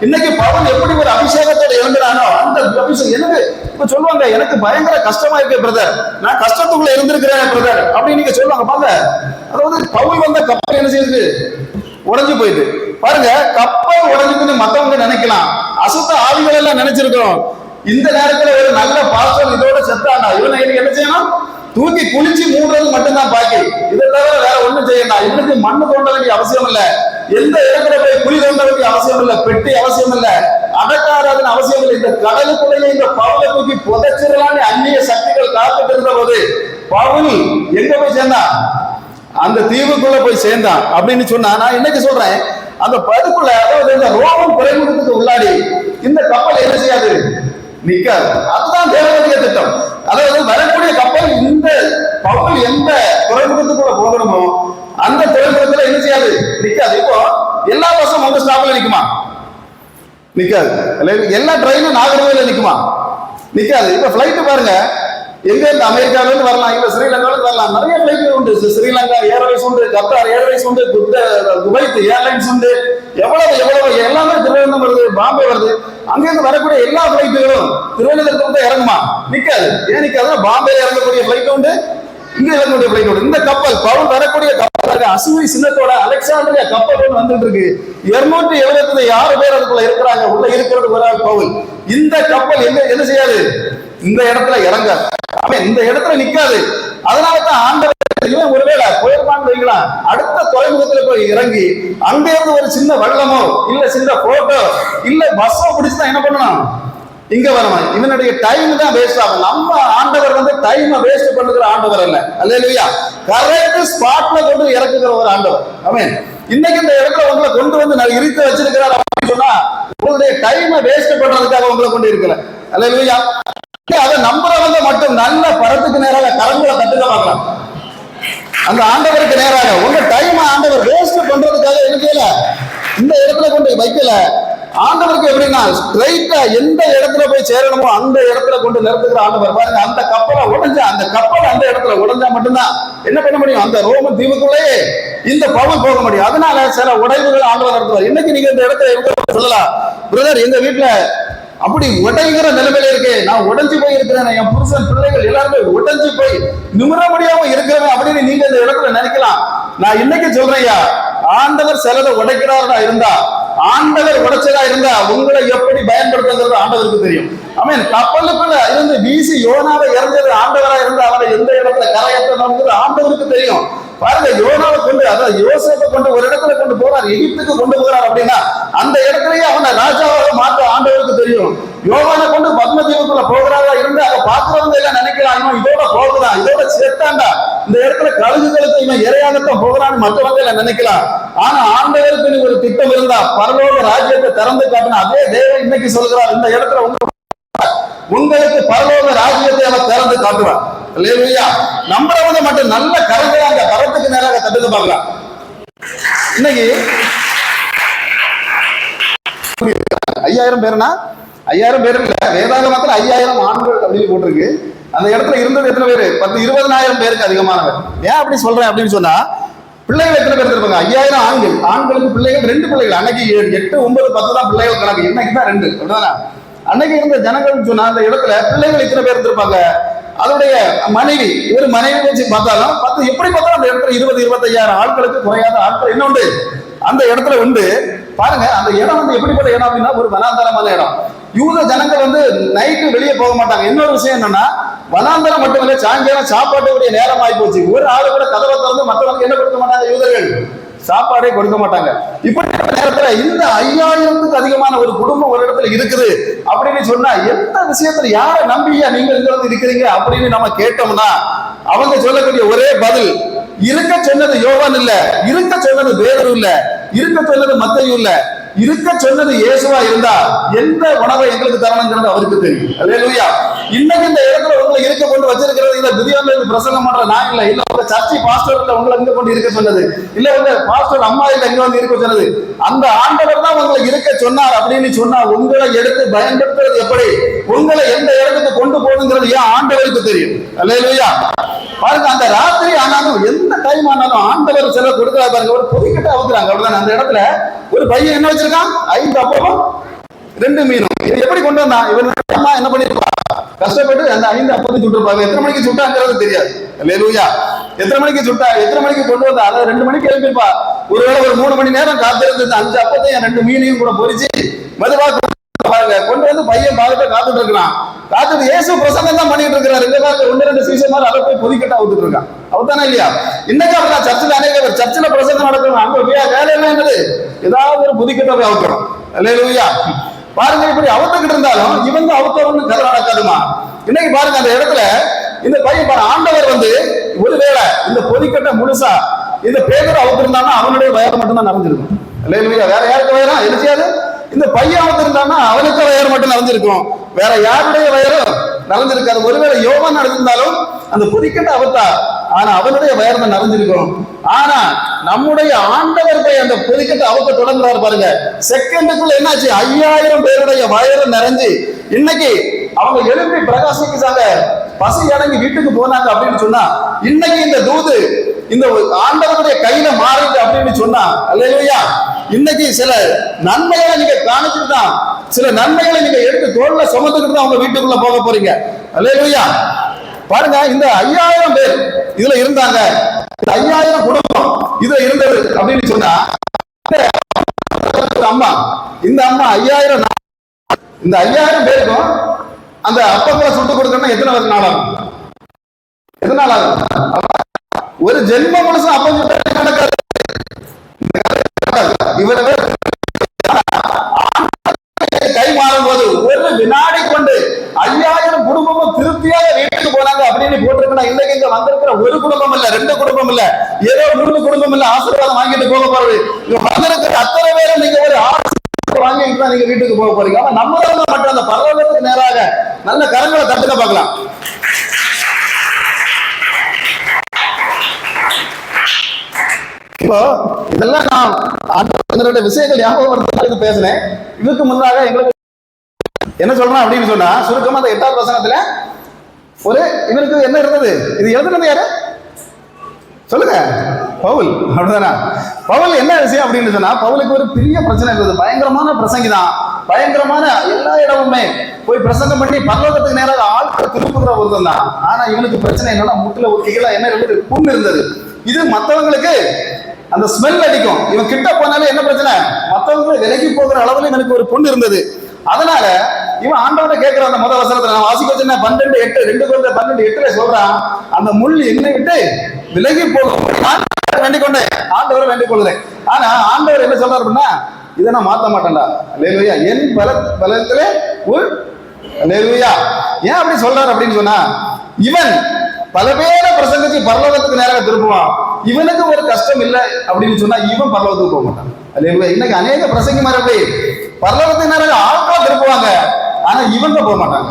இன்னைக்கு பவுல் எப்படி ஒரு அபிஷேகத்தோட எழுந்துறானோ அந்த அபிஷேகம் எனக்கு இப்ப சொல்லுவாங்க, எனக்கு பயங்கர கஷ்டமா இருக்கு பிரதர், நான் கஷ்டத்துக்குள்ள இருந்திருக்கிறேன் பிரதர் அப்படின்னு நீங்க சொல்லுவாங்க. பாருங்க, அதாவது பவுல் வந்த கப்பல் என்ன செய்யுது, உடைஞ்சு போயிட்டு. பாருங்க, கப்பல் உடைஞ்சுன்னு மத்தவங்க நினைக்கலாம், அசுத்த ஆவிகள் எல்லாம் நினைச்சிருக்கிறோம். இந்த நேரத்துல ஒரு நல்ல பாஸ்டர் இதோட செத்தாண்டா, இவனை என்ன செய்யணும், தூக்கி குளிச்சு மூடுறது மட்டும்தான் பாக்கி, இதை தவிர வேற ஒண்ணும் செய்யணும். இவனுக்கு மண்ணு தோண்ட வேண்டிய அவசியம் இல்ல, எந்த இடத்துல போய் குழி தோண்ட வேண்டிய அவசியம் இல்ல, பெட்டி அவசியம் இல்ல, அடக்காராதன் அவசியம் இல்லை. இந்த கடலுக்குள்ளேயே இந்த பவுலை தூக்கி புதைச்சிடலான்னு அந்நிய சக்திகள் காத்துட்டு இருந்த போது பவுல் எங்க போய் சேர்ந்தான், அந்த தீவுக்குள்ள போய் சேர்ந்தான் அப்படின்னு சொன்னா, நான் இன்னைக்கு சொல்றேன், அந்த பதுக்குள்ள, அதாவது இந்த ரோமன் துறைமுகத்துக்கு உள்ளாடி இந்த கப்பல் என்ன செய்யாது, நிக்காது. அதுதான் தேவனுடைய திட்டம். அதாவது வரக்கூடிய கப்பல் இந்த பவுல் எந்த துறைமுகத்துக்குள்ள போகணுமோ அந்த துறைமுகத்துல என்ன செய்யாது, நிக்காது. இப்போ எல்லா பஸ்ஸும் அந்த ஸ்டாப்ல நிக்குமா, நிக்காது. எல்லா ட்ரெயினும் நாகர்கோவில நிக்குமா, நிக்காது. இப்ப பிளைட் பாருங்க, எங்க இருந்து அமெரிக்கால இருந்து வரலாம், இல்ல ஸ்ரீலங்கால இருந்து வரலாம், நிறைய பிளைட் உண்டு. ஸ்ரீலங்கா ஏர்வேஸ் உண்டு, கத்தார் ஏர்வேஸ் உண்டு, குவைத் ஏர்லைன்ஸ் உண்டு, எவ்வளவு எல்லாமே திருவனந்தபுரம் வருது, பாம்பே வருது. அங்கிருந்து வரக்கூடிய எல்லா பிளைட்டுகளும் திருவனந்தபுரத்துல தான் இறங்குமா, நிக்காது. ஏன் நிக்காது, பாம்பே இறங்கக்கூடிய பிளைட் உண்டு, இங்க இறங்கக்கூடிய பிளைட் உண்டு. இந்த கப்பல் பவுல் வரக்கூடிய கப்பல் அசுவை சின்னத்தோட அலெக்சாந்திரியா கப்பல் ஒன்று வந்துட்டு இருக்கு. 276 பேர் அதுக்குள்ள இருக்கிறாங்க, உள்ள இருக்கிறது ஒரு ஆள் பவுல். இந்த கப்பல் என்ன செய்யாது, இந்த இடத்துல இறங்காது, இந்த இடத்துல நிக்காது. அதனாலதான் ஆண்டவர் ஒருவேளை போயிருப்பான்னு வைக்கலாம், அடுத்த துறைமுகத்துல போய் இறங்கி அங்க இருந்து ஒரு சின்ன வெள்ளமோ இல்ல சின்ன போட்டோ இல்ல பஸ்ஸோ பிடிச்சுதான் என்ன பண்ணணும், இங்க வரணும். இவனுடைய டைம் தான் வேஸ்ட் ஆகும். நம்ம ஆண்டவர் வந்து டைம் வேஸ்ட் பண்ணுகிற ஆண்டவர் அல்ல, அல்லேலூயா. கரெக்ட் ஸ்பாட்ல கொண்டு இறக்குகிற ஒரு ஆண்டவர். ஆமென். இன்னைக்கு இந்த இடத்துல உங்களை கொண்டு வந்து நான் இருக்க வச்சிருக்கிறார் அப்படின்னு சொன்னா உங்களுடைய டைமை வேஸ்ட் பண்றதுக்காக உங்களை கொண்டு இருக்கல, அல்லேலூயா. அதை நம்புறவங்க மட்டும் நல்ல படத்துக்கு நேராக கரங்களை தட்டுக்க பார்க்கலாம். அந்த ஆண்டவருக்கு நேராக உங்க டைம் ஆண்டவர் வேஸ்ட் பண்றதுக்காக என்ன செய்யல, இந்த இடத்துல கொண்டு வைக்கல. ஆண்டவருக்கு எப்படின்னா ஸ்ட்ரைட்டா எந்த இடத்துல போய் சேரணுமோ அந்த இடத்துல கொண்டு நிறுத்துகிற ஆண்டவர். பாருங்க, அந்த கப்பலை உடைஞ்சா, அந்த கப்பல் அந்த இடத்துல உடைஞ்சா மட்டும்தான் என்ன பண்ண முடியும், அந்த ரோமன் தீவுக்குள்ளேயே இந்த பவுல் போக முடியும். அதனால சில உடைவுகள் ஆண்டவர் நடத்துவார். இன்னைக்கு நீங்க இந்த இடத்துல சொல்லலாம், பிரதர் எங்க வீட்டுல அப்படி உடைகிற நிலைமையில இருக்கு, நான் உடைஞ்சு போய் இருக்கிறேன், என் புருஷன் பிள்ளைகள் எல்லாருமே உடைஞ்சு போய் நிமிர முடியாம இருக்கிறவன் அப்படின்னு நீங்க இந்த இடத்துல நினைக்கலாம். நான் இன்னைக்கு சொல்றேன்யா, ஆண்டவர் சிலதை உடைக்கிறாரா இருந்தா, ஆண்டவர் உடைச்சதா இருந்தா உங்களை எப்படி பயன்படுத்துறது ஆண்டவருக்கு தெரியும். ஆமென். கப்பலுக்குள்ள இருந்து வீசி யோனாவை இறந்தது ஆண்டவரா இருந்தா அவரை எந்த இடத்துல கரையேற்ற ஆண்டவருக்கு தெரியும். பாருங்க, யோனாவை கொண்டு, அதாவது யோசேப்பை கொண்டு ஒரு இடத்துல கொண்டு போறார், எகிப்துக்கு கொண்டு போறார் அப்படின்னா அந்த இடத்துலயே அவனை ராஜாவாக மாற்ற ஆண்டவருக்கு தெரியும். யோவானை கொண்டு பத்மதீவுக்குள்ள போகிறாரா இருந்து அதை பாக்குறவங்க எல்லாம் நினைக்கிறான், இவன் இதோட போகுதான், இதோட சேர்த்தாண்டா, இந்த இடத்துல கழுகுகளுக்கு இவன் இறையாகத்தான் போகிறான்னு மற்றவங்க எல்லாம் நினைக்கலாம். ஆனா ஆண்டவருக்கு ஒரு திட்டம் இருந்தா பரலோக ராஜ்யத்தை திறந்து காட்டின அதே தேவன் இன்னைக்கு சொல்கிறார், இந்த இடத்துல உங்களுக்கு பரலோக ராஜ்யத்தை அவர் திறந்து காட்டுவார். அல்லேலூயா. நம்புறவங்க மட்டும் நல்ல கரங்களை அந்த கரத்துக்கு நேராக தட்டுக்க பார்க்கலாம். இன்னைக்கு 5000 பேர்னா 5000 பேர் இல்ல, வேதாகமத்துல 5000 ஆண்கள் அப்படின்னு போட்டிருக்கு. அந்த இடத்துல இருந்தது எத்தனை பேரு, 10-20,000 பேருக்கு அதிகமானவர். ஏன் அப்படி சொல்றேன் அப்படின்னு சொன்னா, பிள்ளைகள் எத்தனை பேர் இருப்பாங்க, 5000 ஆண்கள், ஆண்களுக்கு பிள்ளைகள் 2 பிள்ளைகள். அன்னைக்கு 8, 9, 10 தான் பிள்ளைகள் கணக்கு, இன்னைக்கு தான் 2. அப்படிதானா? அன்னைக்கு இருந்த ஜனங்கள் சொன்னா அந்த இடத்துல பிள்ளைகள் இத்தனை பேர் இருந்திருப்பாங்க. அதோடைய மனைவி, ஒரு மனைவி வச்சு பார்த்தாலும் 10 எப்படி பார்த்தாலும் அந்த இடத்துல 20-25,000 ஆட்களுக்கு குறையாத ஆட்கள் என்ன உண்டு அந்த இடத்துல உண்டு. பாருங்க, அந்த இடம் வந்து எப்படிப்பட்ட இடம் அப்படின்னா ஒரு வனாந்தரமான இடம். யூத ஜனங்கள் வந்து நைட்டு வெளியே போக மாட்டாங்க. இன்னொரு விஷயம் என்னன்னா, வனாந்தரம் மட்டும் இல்ல, சாயங்காலம் சாப்பாட்டுடைய நேரம் ஆகி போச்சு, ஒரு ஆளு கூட கதவை திறந்து மற்றவங்க என்ன கொடுக்க மாட்டாங்க, யூதர்கள் சாப்பாடே கொடுக்க மாட்டாங்க. இப்படிப்பட்ட நேரத்துல இந்த 5000க்கு அதிகமான ஒரு குடும்பம் ஒரு இடத்துல இருக்குது அப்படின்னு சொன்னா எந்த விஷயத்துல யாரை நம்பியா நீங்க இங்க வந்து இருக்கிறீங்க அப்படின்னு நம்ம கேட்டோம்னா அவங்க சொல்லக்கூடிய ஒரே பதில், இருக்க சொன்னது யோவான் இல்ல, இருக்க சொன்னது பேதுரு இல்ல, இருக்க சொன்னது மத்தேயு இல்ல, இருக்க சொன்னது இயேசுவா இருந்தா எந்த உணவை எங்களுக்கு தரணுங்கிறது அவருக்கு தெரியும். அல்லேலூயா. இன்னைக்கு இந்த இடத்துல உங்களை இருக்க கொண்டு வச்சிருக்கிறது இதை திடீர்னு பிரசங்கம் பண்ற நான் இல்ல, இல்ல உங்க சர்ச்சை பாஸ்டர் இல்ல உங்களை இங்க கொண்டு இருக்க சொன்னது, இல்ல உங்க பாஸ்டர் அம்மா இல்ல இங்க வந்து இருக்க சொன்னது, அந்த ஆண்டவர் தான் உங்களை இருக்க சொன்னார் அப்படின்னு சொன்னா உங்களை எடுத்து பயன்படுத்துறது எப்படி, உங்களை எந்த இடத்துக்கு கொண்டு போகணுங்கிறது ஏன் ஆண்டவருக்கு தெரியும். அல்லேலூயா. பாருங்க, அந்த ராத்திரி ஆனாலும் எந்த டைம் ஆனாலும் ஆண்டவர் சிலர் கொடுக்குறா பாருங்க, ஒரு பொதுக்கிட்ட அவுக்குறாங்க. அப்படிதான் அந்த இடத்துல ஒரு பையன் என்ன வச்சிருக்கான், 5 அப்பமும் 2 மீனும். இது எப்படி கொண்டு வந்தான்? இவன் அம்மா என்ன பண்ணிருப்பா? கஷ்டப்பட்டு அந்த 5 அப்பத்தையும் சுட்டுருப்பாங்க. எத்தனை மணிக்கு சுட்டாங்கிறது தெரியாது. அல்லேலூயா. எத்தனை மணிக்கு சுட்டா, எத்தனை மணிக்கு கொண்டு வந்தா? அதை 2 மணிக்கு எழுப்பிப்பா. ஒருவேளை ஒரு 3 மணி நேரம் காத்திருந்து 5 அப்பத்தையும் 2 மீனையும் கூட பொரிச்சு மெதுவா பாருங்க கொண்டு வந்து பையன் பாகத்தை காத்துட்டு இருக்கிறான். காத்துட்டு இயேசு பிரசங்கம் தான் பண்ணிட்டு இருக்கிறாரு. இந்த காலத்துல 1-2 சீசன்மார் அதை போய் பொதிக்கட்டா ஊத்துட்டு இருக்கான். அவதானே இல்லையா? இன்னைக்கு அப்படிதான் சர்ச்சில் அநேக பேர் சர்ச்சில் பிரசங்கம் நடக்கணும். அங்க வேலை என்னது? ஏதாவது ஒரு புதிக்கட்டை போய் அவுக்கிறோம். அல்லேலூயா. பாருங்க, இப்படி அவுத்துக்கிட்டு இருந்தாலும் இவங்க அவுத்தவன்னு கதை நடக்காதுமா. இன்னைக்கு பாருங்க அந்த இடத்துல இந்த பையன் பாரு, ஆண்டவர் வந்து ஒருவேளை இந்த பொதிக்கட்டை முழுசா இந்த பேதர் அவுத்திருந்தான்னா அவனுடைய வயர் மட்டும் தான் நிறைஞ்சிருக்கும். அல்லேலூயா. வேற யாருக்கு வயரம் என்ன செய்யாது? இந்த பையன் அவுத்திருந்தான்னா அவனுக்கு வயர் மட்டும் நிறைஞ்சிருக்கும், வேற யாருடைய வயரும் நிறைஞ்சிருக்காது. ஒருவேளை யோவான் நடந்திருந்தாலும் அந்த பொதிக்கட்டை அவுத்தா, ஆனா அவனுடைய வயர் தான் நிறைஞ்சிருக்கும். ஆனா நம்முடைய ஆண்டவர் போய் அந்த பொதிக்கட்டை அவுக்க தொடங்குறாரு பாருங்க. செகண்டுக்குள்ள என்னாச்சு? 5000 பேருடைய வயறு நிறைஞ்சு இன்னைக்கு அவங்க எழுப்பி பிரகாசிச்சாங்க, பசி அடங்கி வீட்டுக்கு போனாங்க அப்படின்னு சொன்னா, இன்னைக்கு இந்த தூது இந்த ஆண்டவருடைய கையில மாறிட்டு அப்படின்னு சொன்னா, அல்லேலூயா. இன்னைக்கு சில நன்மைகளை நீங்க காணிச்சுட்டு தான், சில நன்மைகளை நீங்க எடுத்து தோல்ல சுமந்துக்கிட்டு தான் உங்க வீட்டுக்குள்ள போக போறீங்க. அல்லேலூயா. பாருங்க, இந்த 5000 பேர் இதுல இருந்தாங்க, 5000 குடும்பம் இதுல இருந்தது அப்படின்னு சொன்னா, அம்மா இந்த அம்மா 5000 இந்த 5000 பேருக்கும் அந்த அப்பங்களை சுட்டு கொடுக்கணும்னா எத்தனை நாள் ஆகும்? எத்தனை நாள் ஆகும்? ஒரு ஜென்ம முழுசும் அப்பம் சுட்டு நடக்காது. இவரை கை மாறும் போது ஒரு வினாடி கொண்டு 5000 குடும்பமும் திருப்தியாக வீட்டுக்கு போனாங்க அப்படின்னு போட்டிருக்கா. இன்னைக்கு இங்க வந்திருக்கிற ஒரு குடும்பம் இல்ல, 2 குடும்பம் இல்ல, ஏதோ 3 குடும்பம் இல்ல, ஆசீர்வாதம் வாங்கிட்டு போக போறது. இங்க வந்திருக்கிற அத்தனை பேரும் நீங்க ஒரு வாங்கிட்டு தான் நீங்க வீட்டுக்கு போக போறீங்க. ஆனா நம்ம மட்டும் அந்த பரலோகத்துக்கு நேராக நல்ல கரங்களை தட்டுக்க பார்க்கலாம். இப்போ இதெல்லாம் நான் விஷயங்கள் ஞாபகம் பேசினேன். இதுக்கு முன்னாக எங்களுக்கு என்ன சொல்றேன் அப்படின்னு சொன்னா, சுருக்கமா அந்த 8வது வசனத்துல ஒரு இவருக்கு என்ன இருந்தது? இது எழுதுனது யாரு சொல்லுங்க? பவுல். அப்படிதானா? பவுல் என்ன விஷயம் அப்படின்னு சொன்னா, பவுலுக்கு ஒரு பெரிய பிரச்சனை இருந்தது. பயங்கரமான பிரசங்கி தான், பயங்கரமான எல்லா இடமுமே போய் பிரசங்கம் பண்ணி பரலோகத்துக்கு நேராக ஆட்கள் திருப்புகிற ஒருத்தன் தான். ஆனா இவனுக்கு பிரச்சனை என்னன்னா, முட்டுல ஒரு கீழே என்ன இருந்தது? புண் இருந்தது. இது மற்றவங்களுக்கு அந்த ஸ்மெல் அடிக்கும். இவன் கிட்ட போனாலே என்ன பிரச்சனை? மற்றவங்க விலகி போகிற அளவுல இவனுக்கு ஒரு புண் இருந்தது. அதனால இவன் ஆண்டவரை கேட்கிற அந்த முதல் வசனத்துல நான் வாசிக்க வச்சேன் 12:8 2 Corinthians 12:8 சொல்றான், அந்த முள் என்னை விட்டு விலகி போகும் வேண்டிக் கொண்டேன், ஆண்டவரை வேண்டிக் கொள்கிறேன். ஆனா ஆண்டவர் என்ன சொல்றாரு அப்படின்னா, இதை நான் மாத்த மாட்டேன்டா. அல்லேலூயா. என் பலத்திலே அல்லேலூயா. ஏன் அப்படி சொல்றாரு அப்படின்னு சொன்னா, இவன் பல பேரை பிரசங்கிச்சு பரலோகத்துக்கு நேராக திருப்புவான். இவனுக்கு ஒரு கஷ்டம் இல்லை அப்படின்னு சொன்னா இவன் பரலோகத்துக்கு போக மாட்டான். அல்லேலூயா. இன்னைக்கு அநேக பிரசங்கிமார் போய் பரலோகத்துக்கு நேராக ஆட்கள் திருப்புவாங்க, ஆனா இவங்க போக மாட்டாங்க.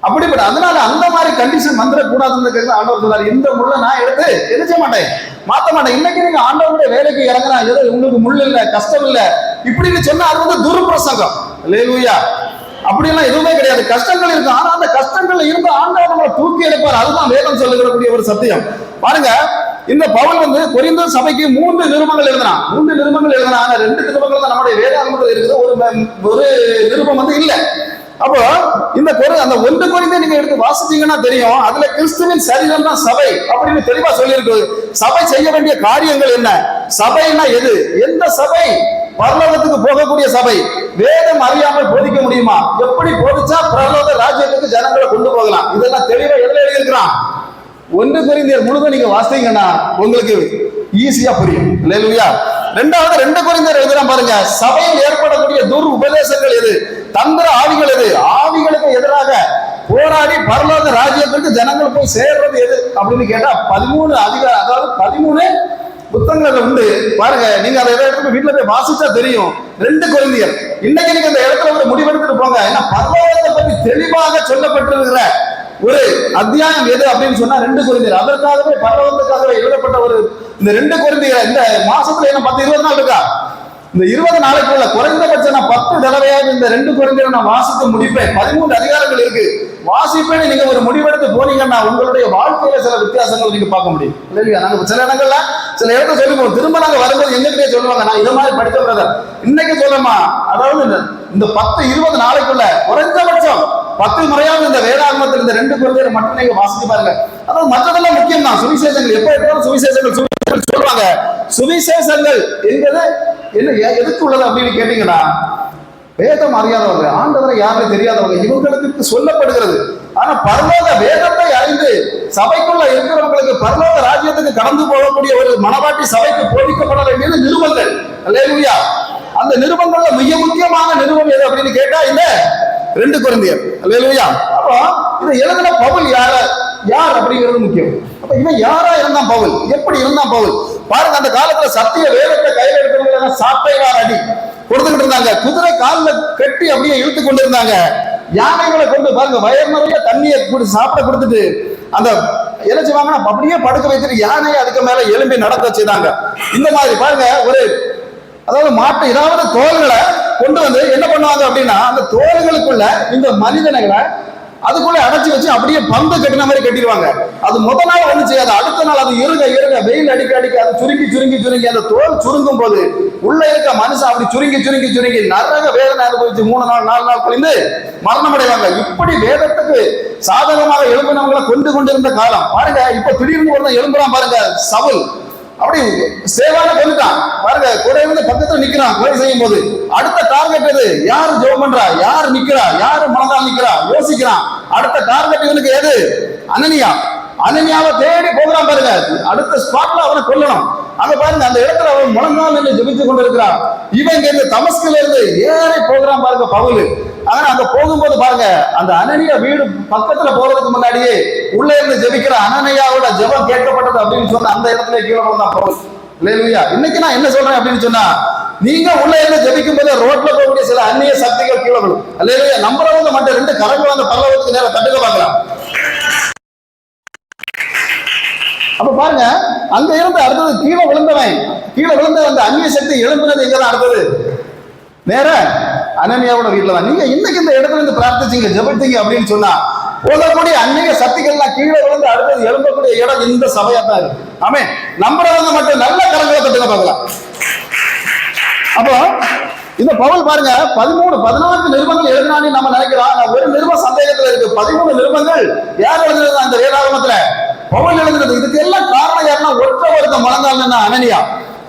அப்படிப்பட்ட அதனால அந்த மாதிரி கண்டிஷன் வந்துடக்கூடாதுன்னு ஆண்டவர் சொல்றாரு, இந்த முள்ள நான் எடுத்து எரிச்ச மாட்டேன், மாத்த மாட்டேன். இன்னைக்கு நீங்க ஆண்டவருடைய வேலைக்கு இறங்குறா, ஏதோ உங்களுக்கு முள் இல்லை, கஷ்டம் இல்லை இப்படின்னு சொன்னா அது வந்து துர்பிரசங்கம். அல்லேலூயா. அப்படியெல்லாம் எதுவுமே கிடையாது. கஷ்டங்கள் இருக்கு, ஆனா அந்த கஷ்டங்கள்ல இருந்து ஆண்டவர் நம்மளை தூக்கி எடுப்பார். அதுதான் வேதம் சொல்லுகிறக்கூடிய ஒரு சத்தியம். பாருங்க, இந்த பவுல் வந்து கொரிந்து சபைக்கு 3 நிருபங்கள் எழுதினான். 3 நிருபங்கள் எழுதினா, ஆனா 2 நிருபங்கள் தான் நம்முடைய வேதாகமத்தில் இருக்குது, ஒரு நிருபம் வந்து இல்லை. அப்போ இந்த அந்த 1 கொரிந்தியர் நீங்க எடுத்து வாசிச்சீங்கன்னா தெரியும், அதுல கிறிஸ்துவின் சரீரம் தான் சபை அப்படின்னு தெளிவா சொல்லியிருக்கு. சபை செய்ய வேண்டிய காரியங்கள் என்ன, சபைனா எது, எந்த சபை பரலோகத்துக்கு போகக்கூடிய சபை, வேதம் அறியாமல் போதிக்க முடியுமா, எப்படி போதிச்சா பரலோக ராஜ்யத்துக்கு ஜனங்களை கொண்டு போகலாம், இதெல்லாம் தெளிவா எதுல எழுதியிருக்கிறான்? 1 கொரிந்தியர் முழுதும் நீங்க வாசித்தீங்கன்னா உங்களுக்கு ஈஸியா புரியும். அல்லேலூயா. 2 கொரிந்தியர் எழுதுறான் பாருங்க, சபையில் ஏற்படக்கூடிய துர் உபதேசங்கள் எது, தந்திர ஆவிகள் எது, ஆவிகளுக்கு எதிராக போராடி பரலோக ராஜ்யத்திற்கு ஜனங்கள் போய் சேர்றது எது அப்படின்னு கேட்டா 13 அதிகாரம், அதாவது 13 புத்தகங்கள் உண்டு. பாருங்க, நீங்க அந்த இடத்துல வீட்டுல போய் வாசிச்சா தெரியும். 2 கொரிந்தியர் இன்னைக்கு நீங்க அந்த இடத்துல ஒரு முடிவெடுத்துட்டு போங்க. ஏன்னா பரலோகத்தை பற்றி தெளிவாக சொல்லப்பட்டிருக்கிற ஒரு அத்தியாயம் எது அப்படின்னு சொன்னா 2 கொரிந்தியர். அதற்காகவே பரலோகத்துக்காகவே எழுதப்பட்ட ஒரு இந்த 2 கொரிந்தியர். இந்த மாசத்துல என்ன 10-20 நாள் இருக்கா? இந்த 20 நாளைக்குள்ள குறைந்தபட்சம் நான் 10 தடவையாக இந்த 2 கொரிந்தியரை நான் வாசித்து முடிப்பேன். 13 அதிகாரங்கள் இருக்கு, வாசிப்பேன். நீங்க ஒரு முடிவெடுத்து போனீங்கன்னா உங்களுடைய வாழ்க்கையில சில வித்தியாசங்கள் நீங்க பார்க்க முடியும். இல்லையா? நாங்க சில இடங்கள்ல சில இடத்த சொல்லுவோம், திரும்ப நாங்க வரும்போது எங்ககிட்டே சொல்லுவாங்க, நான் இதை மாதிரி படித்த பிரதர் இன்னைக்கு சொல்லமா, அதாவது இந்த 10-20 நாளைக்குள்ள குறைந்தபட்சம் 10 முறையாவது இந்த வேதாகமத்தில் இந்த 2 கொரிந்தியர் மட்டும் நீங்க வாசிச்சு பாருங்க. அதாவது மற்றதெல்லாம் முக்கியம் தான். சுவிசேஷங்கள் எப்ப எடுத்தாலும் சுவிசேஷங்கள் சொல்லுவாங்க. சுவிசேஷங்கள் என்கிறது என்ன எதுக்கு உள்ளது அப்படின்னு கேட்டீங்கன்னா, வேதம் அறியாதவங்க, ஆண்டவரை யாருன்னு தெரியாதவங்க, இவங்களுக்கு சொல்லப்படுகிறது. ஆனா பரலோக வேதத்தை அறிந்து சபைக்குள்ள இருக்கிறவங்களுக்கு பரலோக ராஜ்யத்துக்கு கடந்து போகக்கூடிய ஒரு மனவாட்டி சபைக்கு போதிக்கப்பட வேண்டியது நிருபங்கள். அல்லேலூயா. அந்த நிருபங்கள்ல மிக முக்கியமான நிருபம் எது அப்படின்னு கேட்டா இந்த 2 கொரிந்தியர். அல்லேலூயா. அப்போ இதை எழுதின பவுல் யார் அப்படிங்கிறது முக்கியம். அப்ப இவன் யாரா இருந்தான் பவுல், எப்படி இருந்தான் பவுல் பாருங்க. அந்த காலத்துல சத்திய வேதத்தை கையில் எடுக்கிறவங்க சாட்டைவார் அடி கொடுத்துக்கிட்டு இருந்தாங்க. குதிரை காலில் கட்டி அப்படியே இழுத்து கொண்டு இருந்தாங்க. யானைகளை கொண்டு பாருங்க வயர் நிறைய தண்ணியை சாப்பிட கொடுத்துட்டு அந்த என்ன செய்வாங்கன்னா அப்படியே படுக்க வைத்துட்டு யானையை அதுக்கு மேல எலும்பி நடக்க செய்தாங்க. இந்த மாதிரி பாருங்க ஒரு அதாவது மாட்டு ஏதாவது தோள்களை கொண்டு வந்து என்ன பண்ணுவாங்க அப்படின்னா, அந்த தோள்களுக்குள்ள இந்த மனிதனைகளை அதுக்குள்ள அடைச்சி வச்சு அப்படியே பந்து கட்டின மாதிரி கட்டிடுவாங்க. அது முதல் நாள் வந்து செய்யாது, அடுத்த நாள் அது இருக வெயில் அடிக்க அது சுருங்கி அந்த தோல் சுருங்கும் போது உள்ள இருக்க மனுஷன் அப்படி சுருங்கி நரக வேதனை அனுபவிச்சு 3 நாள் 4 நாள் கழிந்து மரணம் அடைவாங்க. இப்படி வேதத்துக்கு சாதகமாக எழுப்பினவங்களை கொண்டிருந்த காலம் பாருங்க. இப்ப திடீர்னு ஒரு எழும்புறான் பாருங்க, சவுல் அப்படி சேவான கொண்டுட்டான் பாருங்க. கூட இருந்து பக்கத்துல நிக்கிறான் கொலை செய்யும் போது. அடுத்த டார்கெட் எது? யாரு ஜெபம் பண்றா, யாரு நிக்கிறா, யாரு மனதால் நிக்கிறா யோசிக்கிறான். அடுத்த டார்கெட் இவனுக்கு எது? அனனியாவை தேடி போகிறான் பாருங்க. அடுத்த ஸ்பாட்ல அவனை கொல்லணும். அங்க பாருங்க அந்த இடத்துல அவன் முழங்கால் நின்று ஜெபித்து கொண்டிருக்கிறான். இவன் இங்க தமஸ்குல இருந்து ஏறி போகிறான் பாருங்க பவுல். ஆனா அங்க போகும்போது பாருங்க அந்த அனனியா வீடு பக்கத்துல போறதுக்கு முன்னாடியே உள்ள இருந்து ஜெபிக்கிற அனனியாவோட ஜெபம் கேட்கப்பட்டது அப்படின்னு சொன்ன அந்த இடத்துல கீழே வந்தான் பவுல். அல்லேலூயா. இன்னைக்கு நான் என்ன சொல்றேன் அப்படின்னு சொன்னா, நீங்க உள்ள இருந்து ஜெபிக்கும் போது ரோட்ல போகக்கூடிய சில அந்நிய சக்திகள் கீழே விடும். அல்லேலூயா. நம்புறவங்க மட்டும் 2 கரங்கள் அந்த பல்லவத்துக்கு நேரம் தட்டுக்க பார்க்கலாம். அப்ப பாருங்க அங்க இருந்து அடுத்தது கீழே விழுந்த அந்த அந்நிய சக்தி எழும்புனது எங்கதான் அடுத்தது? நேர அனனியாவோட வீட்டுல தான். நீங்க இன்னைக்கு இந்த இடத்துல இருந்து பிரார்த்திச்சீங்க ஜெபித்தீங்க அப்படின்னு சொன்னா போகக்கூடிய அந்நிய சக்திகள்லாம் கீழே விழுந்து அடுத்தது எழும்பக்கூடிய இடம் இந்த சபையா தான் இருக்கு. ஆமே. நம்புறவங்க மட்டும் நல்ல கரங்களை தட்டுங்க பார்க்கலாம். அப்போ இந்த பவுல் பாருங்க 13-14 நிருபங்கள் எழுதினான்னு நம்ம நினைக்கிறோம். ஒரு நிருபம் சந்தேகத்துல இருக்கு. 13 நிருபங்கள் யார் எழுதுறது? அந்த வேதாகமத்துல பவுல் எழுதுறது. இதுக்கு எல்லாம் காரணம் யாருன்னா ஒருத்த மலர்ந்தால் அனனியா.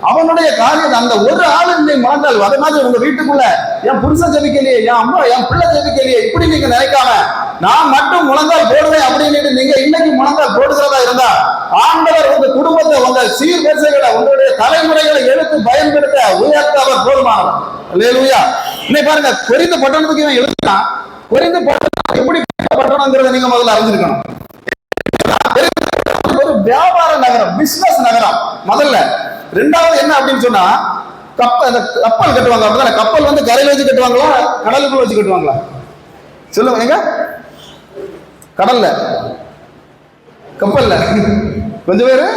அவனுடைய காரியம் அந்த ஒரு ஆளு மலர்ந்தால். அதே மாதிரி உங்க வீட்டுக்குள்ள என் புருஷன் ஜெபிக்கலையே, என் அம்மா என் பிள்ளை ஜெபிக்கலையே இப்படி நீங்க நினைக்காம நான் மட்டும் முழங்கால் போடுவேன் அப்படின்னு நீங்க இன்னைக்கு முழங்கால் போடுகிறதா இருந்தா ஆண்டவர் உங்க குடும்பத்தை உங்க சீர்வரிசைகளை உங்களுடைய தலைமுறைகளை எடுத்து பயன்படுத்த உயர்த்த அவர் போதுமானவர். அல்லேலூயா. இன்னைக்கு பாருங்க கொரிந்து பட்டணத்துக்கு இவன் எழுதினா கொரிந்து பட்டணம் எப்படி பட்டணங்கிறத நீங்க முதல்ல அறிஞ்சிருக்கணும். ஒரு வியாபார நகரம், பிசினஸ் நகரம் முதல்ல. 2வது என்ன அப்படின்னு சொன்னா கப்பல் கட்டுவாங்க. அப்படிதான் கப்பல் வந்து கரையில வச்சு கட்டுவாங்களா கடலுக்குள்ள வச்சு கட்டுவாங்களா? சொல்லுங்க. எங்க கடல்ல கப்பல்ல கொஞ்சம் பேரு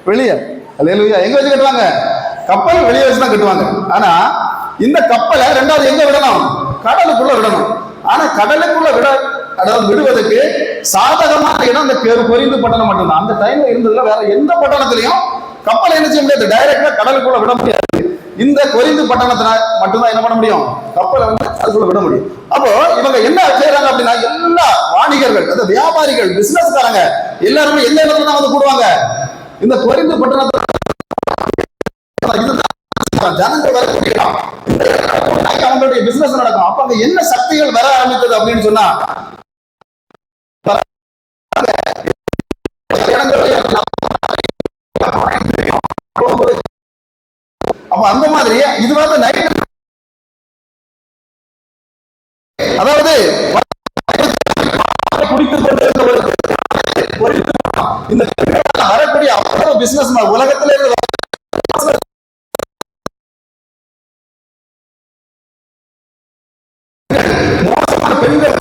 வெளியே. அல்லேலூயா. எங்க வச்சு கட்டுவாங்க? கப்பல் வெளியே வச்சுதான் கட்டுவாங்க. ஆனா இந்த கப்பலை 2வது எங்க விடணும்? கடலுக்குள்ள விடணும். ஆனா கடலுக்குள்ள விடுவதற்கு சாதகமான இடம் அந்த கொரிந்து பட்டணம் மட்டும்தான். அந்த டைம்ல இருந்ததுல வேற எந்த பட்டணத்திலையும் கப்பல் என்ன செய்ய முடியாது, டைரக்டா கடலுக்குள்ள விட முடியாது. இந்த கொரிந்து பட்டணத்துல மட்டும்தான் என்ன பண்ண முடியும்? கப்பலை வந்து அதுக்குள்ள விட முடியும். அப்போ இவங்க என்ன செய்யறாங்க அப்படின்னா, எல்லா வாணிகர்கள், அந்த வியாபாரிகள், பிசினஸ்காரங்க எல்லாருமே எந்த இடத்துல தான் வந்து கூடுவாங்க? இந்த கொரிந்து பட்டணத்துல ஜனங்கள் வரக்கூடிய அவங்களுடைய பிசினஸ் நடக்கும். அப்ப அங்க என்ன சக்திகள் வர ஆரம்பித்தது அப்படின்னு சொன்னா, அப்ப அந்த மாதிரி இது வந்து நைட், அதாவது குடித்துக் கொண்டிருந்த இந்த வரக்கூடிய அவ்வளவு பிசினஸ் உலகத்திலே பெண்கள்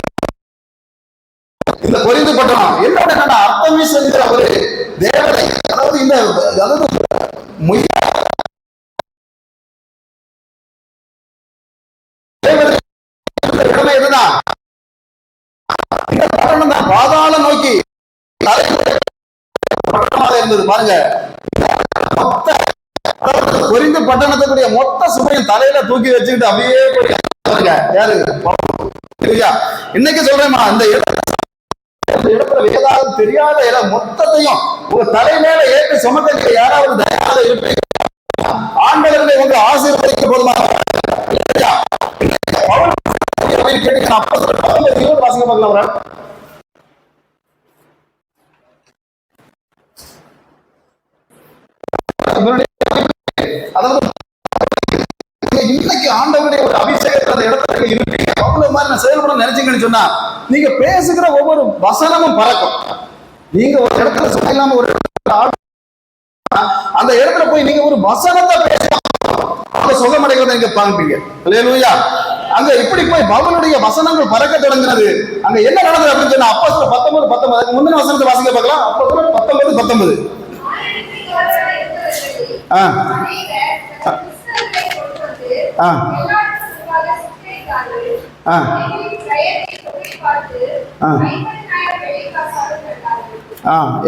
இந்த கொரிந்து பட்டணம் என்ன அர்த்தமீஸ் என்கிற ஒரு தேவதை, அதாவது இந்த பாதாள நோக்கி இருந்தது பாருங்க. கொரிந்து பட்டணத்துக்குரிய மொத்த சுமையும் தலையில தூக்கி வச்சுக்கிட்டு அப்படியே யாரு? இன்னைக்கு சொல்றேமா, இந்த இடத்துல வேதாகம் தெரியாத இடம் மொத்தத்தையும் உங்க தலைமையில ஏற்று சுமக்க யாராவது தயாராக இருப்பீங்க. ஆண்டவர்களை உங்க ஆசீர்வதிக்க போதுமா? வாசிக்க பார்க்கலாம். அதாவது இன்னைக்கு ஆண்டவருடைய ஒரு அபிஷேகத்தை அந்த இடத்துல இருப்பீங்க. அவ்வளவு மாதிரி நான் செயல்பட நினைச்சீங்கன்னு சொன்னா நீங்க பேசுகிற ஒவ்வொரு வசனமும் பறக்கும். நீங்க ஒரு இடத்துல சொல்லாம ஒரு அந்த இடத்துல போய் நீங்க ஒரு வசனத்தை பேச சுகமடைவதை நீங்க பாப்பீங்க. அல்லேலூயா. அங்க இப்படி போய் பவுலுடைய வசனங்கள் பறக்க தொடங்கினது. அங்க என்ன நடந்தது அப்படின்னு சொன்னா அப்போஸ்தலர் 19:19 முந்தின வசனத்தை வாசிக்க பார்க்கலாம். அப்போஸ்தலர் 19:19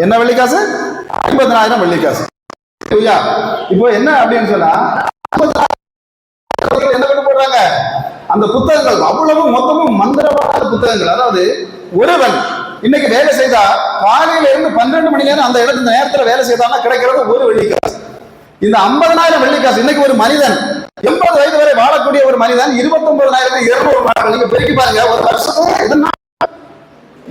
என்ன வெள்ளிக்காசு? 50,000 வெள்ளிக்காசு. இப்போ என்ன அப்படின்னு சொன்னா என்ன பண்ண போடுறாங்க? அந்த புத்தகங்கள் அவ்வளவு மொத்தமும் மந்திரவாத புத்தகங்கள். அதாவது ஒருவன் இன்னைக்கு வேலை செய்தா காலையில இருந்து 12 மணி நேரம் அந்த இடத்துல நேரத்துல வேலை செய்தான்னா கிடைக்கிறது ஒரு வெள்ளிக்காசு. இந்த 50,000 வெள்ளிக்காசு இன்னைக்கு ஒரு மனிதன் 80 வயது வரை வாழக்கூடிய ஒரு மனிதன் 29,200 நாட்கள் நீங்க பெருக்கி பாருங்க. ஒரு வருஷத்துக்கு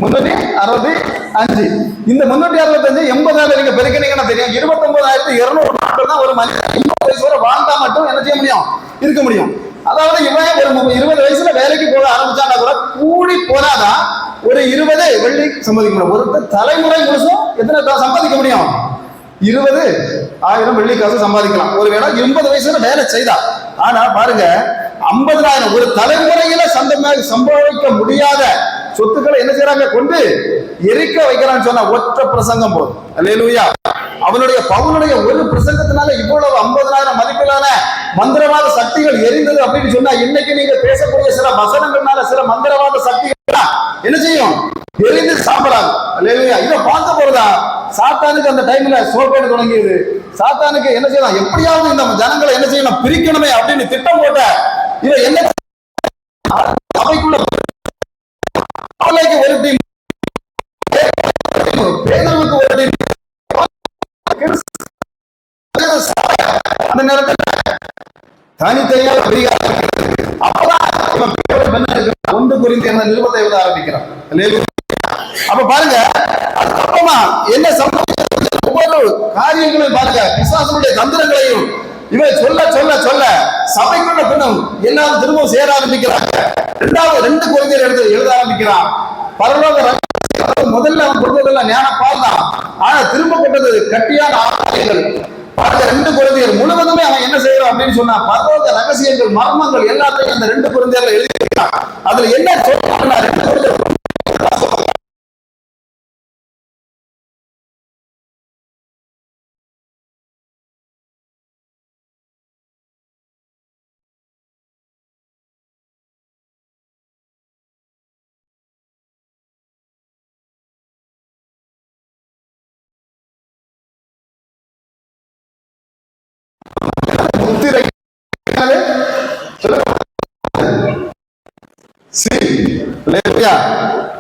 365. இந்த 365 80,000 நீங்க பெருக்கினீங்கன்னா தெரியும் 29,200 நாட்கள் தான் ஒரு மனிதன் 80 வயசு வரை வாழ்ந்தா மட்டும் என்ன செய்ய முடியும்? இருக்க முடியும். அதாவது இவன் ஒரு 20 வயசுல வேலைக்கு போக ஆரம்பிச்சான்னா கூட கூடி போனாதான் ஒரு 20 வெள்ளி சம்பாதிக்க முடியும். ஒரு தலைமுறை முழுசும் எத்தனை சம்பாதிக்க முடியும்? 20,000 வெள்ளிக்காசு சம்பாதிக்கலாம் ஒருவேளை 80 வயசுல வேலை செய்தா. ஆனா பாருங்க 50,000 ஒரு தலைமுறையில சம்பாதிக்க முடியாத சொத்துக்களை என்ன செய்யறாங்க? கொண்டு எரிக்க வைக்கிறான்னு சொன்னா ஒற்ற பிரசங்கம் போதும். அல்லேலூயா. அவனுடைய பவுலுடைய ஒரு பிரசங்கத்தினால இவ்வளவு 50,000 மதிப்பிலான மந்திரவாத சக்திகள் எரிந்தது அப்படின்னு சொன்னா இன்னைக்கு நீங்க பேசக்கூடிய சில வசனங்கள்னால சில மந்திரவாத சக்திகள் என்ன செய்யும்? எரிந்து சாம்பலாங்க. அல்லேலூயா. இதை பார்க்க போறதா சாத்தானுக்கு அந்த டைம்ல சோர்வேடு தொடங்கியது. சாத்தானுக்கு என்ன செய்யலாம்? எப்படியாவது இந்த ஜனங்களை என்ன செய்யணும்? பிரிக்கணுமே அப்படின்னு திட்டம் போட்ட இவன் என்ன சபைக்குள்ள ஒரு டீம், பேதருக்கு ஒரு டீம், அந்த நேரத்தில் தனித்தனியாக அப்பதான் 1 கொரிந்தியர் நிருபத்தை எழுத ஆரம்பிக்கிறான். அப்ப பாருங்க அதுக்கப்புறமா என்ன சம்பவம்? ஒவ்வொரு காரியங்களையும் பாருங்க பிசாசுடைய தந்திரங்களையும் இவன் சொல்ல சொல்ல சொல்ல சபைக்குள்ள பின்னும் எல்லாரும் திரும்பவும் சேர ஆரம்பிக்கிறாங்க. 2 கொரிந்தியர் எழுத ஆரம்பிக்கிறான். பரலோக முதல்ல அவன் கொடுத்ததெல்லாம் ஞான பால் தான். ஆனா திரும்பப்பட்டது கட்டியான ஆலயங்கள். 2 கொரிந்தியர் முழுவதுமே அவன் என்ன செய்யறான் அப்படின்னு சொன்னா பரலோக ரகசியங்கள் மர்மங்கள் எல்லாத்தையும் அந்த 2 கொரிந்தியர்ல எழுதியிருக்கான். அதுல என்ன சொல்றாங்கன்னா 2 கொரிந்தியர்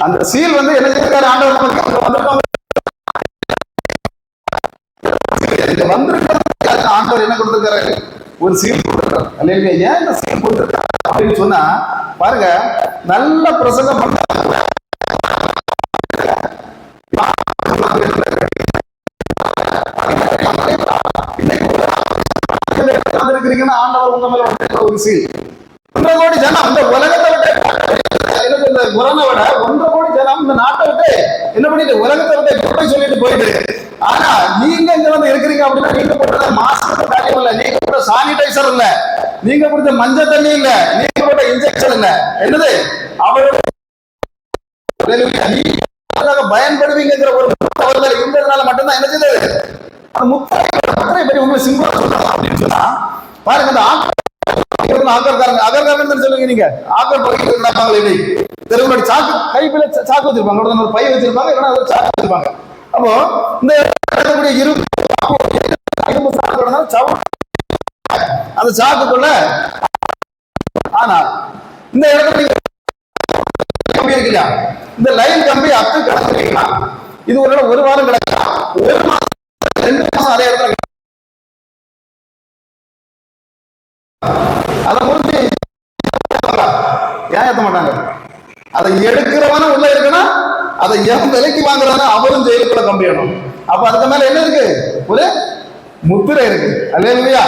அந்த சீல் வந்து என்ன செய்யறாரு? ஆண்டவர் ஆண்டவர் என்ன கொடுத்திருக்காரு? ஒரு சீல் கொடுத்திருக்காரு. அல்லேலூயா. ஏன் இந்த சீல் கொடுத்திருக்காரு அப்படின்னு சொன்னா பாருங்க நல்ல பிரசங்கம் பண்ண ஆண்டவர் உங்க மேல ஒரு சீல். 1 கோடி ஜனம் இந்த உலகத்தை விட்டு குரனை விட 1 கோடி ஜனம் இந்த நாட்டை விட்டு என்ன பண்ணிட்டு உலகத்தை விட்டு சொல்லிட்டு போயிட்டு. ஆனா நீங்க இங்க வந்து இருக்கிறீங்க அப்படின்னா நீங்க போட்ட மாஸ்க் காரியம் இல்ல, நீங்க போட்ட சானிடைசர் இல்ல, நீங்க கொடுத்த மஞ்சள் தண்ணி இல்ல, நீங்க போட்ட இன்ஜெக்ஷன் இல்ல, என்னது அவருடைய பயன்படுவீங்கிற ஒரு அவர்கள் இருந்ததுனால மட்டும்தான் என்ன செய்தது? அந்த முத்திரை பற்றி உங்களுக்கு சிம்பிளா சொல்லலாம் அப்படின்னு சொன்னா பாருங்க இந்த அகர்காரன் சொல்லுங்க. நீங்க ஆக்கர் பகுதியில் தெருவுடைய சாக்கு கைப்பில சாக்கு வச்சிருப்பாங்க, ஒரு பை வச்சிருப்பாங்க, இல்லைன்னா ஒரு சாக்கு வச்சிருப்பாங்க. அப்போ இந்த இரும்பு சாக்கு அந்த சாக்குக்குள்ள ஆனால் இந்த இடத்துல கம்பி இருக்கு இல்லையா, இந்த லைன் கம்பி அத்து கிடக்குறீங்களா, இது ஒரு வாரம் கிடக்கலாம், ஒரு மாசம் 2 மாசம் அதே இடத்துல அதை முடிஞ்சு ஏன் ஏற்ற மாட்டாங்க. அதை எடுக்கிறவன உள்ள இருக்குன்னா அதை எவன் விலைக்கு வாங்குறாங்க அவரும் ஜெயிலுக்குள்ள கம்பி வேணும். அப்ப அதுக்கு மேல என்ன இருக்கு, ஒரு முத்திரை இருக்கு. அல்லேலூயா.